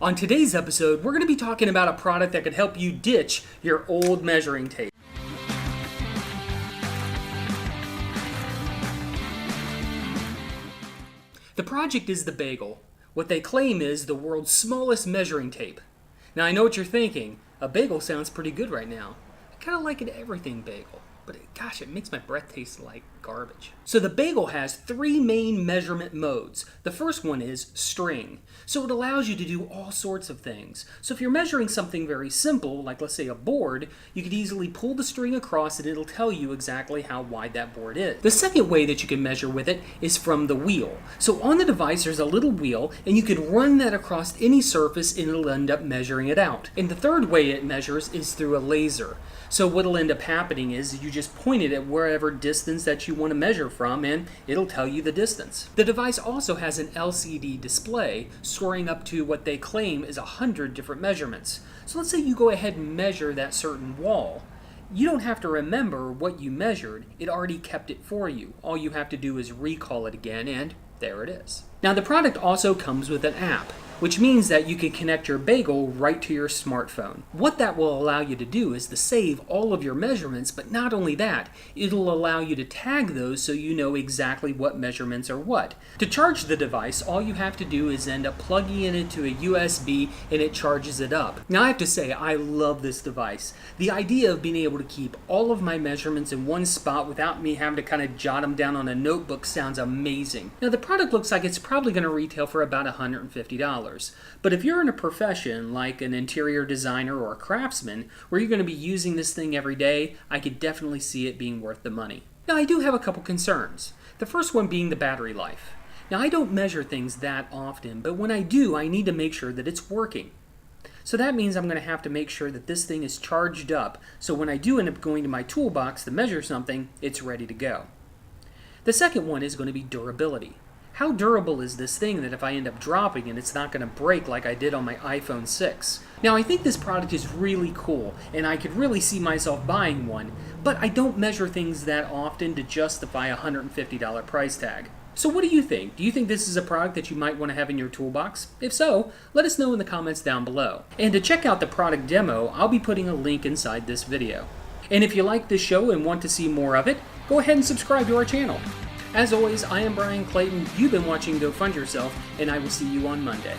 On today's episode, we're going to be talking about a product that could help you ditch your old measuring tape. The project is the Bagel. What they claim is the world's smallest measuring tape. Now I know what you're thinking, a bagel sounds pretty good right now. I kind of like an everything bagel, but gosh, it makes my breath taste like garbage. So the Bagel has three main measurement modes. The first one is string. So it allows you to do all sorts of things. So if you're measuring something very simple, like let's say a board, you could easily pull the string across and it'll tell you exactly how wide that board is. The second way that you can measure with it is from the wheel. So on the device there's a little wheel and you can run that across any surface and it'll end up measuring it out. And the third way it measures is through a laser. So what'll end up happening is you just point it at wherever distance that you want to measure from and it'll tell you the distance. The device also has an LCD display storing up to what they claim is 100 different measurements. So let's say you go ahead and measure that certain wall. You don't have to remember what you measured, it already kept it for you. All you have to do is recall it again and there it is. Now the product also comes with an app, which means that you can connect your Bagel right to your smartphone. What that will allow you to do is to save all of your measurements, but not only that, it'll allow you to tag those so you know exactly what measurements are what. To charge the device, all you have to do is end up plugging it into a USB and it charges it up. Now I have to say, I love this device. The idea of being able to keep all of my measurements in one spot without me having to kind of jot them down on a notebook sounds amazing. Now the product looks like it's probably going to retail for about $150. But if you're in a profession like an interior designer or a craftsman where you're going to be using this thing every day, I could definitely see it being worth the money. Now I do have a couple concerns. The first one being the battery life. Now I don't measure things that often, but when I do, I need to make sure that it's working. So that means I'm going to have to make sure that this thing is charged up so when I do end up going to my toolbox to measure something, it's ready to go. The second one is going to be durability. How durable is this thing that if I end up dropping it, it's not going to break like I did on my iPhone 6? Now I think this product is really cool and I could really see myself buying one, but I don't measure things that often to justify a $150 price tag. So what do you think? Do you think this is a product that you might want to have in your toolbox? If so, let us know in the comments down below. And to check out the product demo, I'll be putting a link inside this video. And if you like this show and want to see more of it, go ahead and subscribe to our channel. As always, I am Brian Clayton, you've been watching Go Fund Yourself, and I will see you on Monday.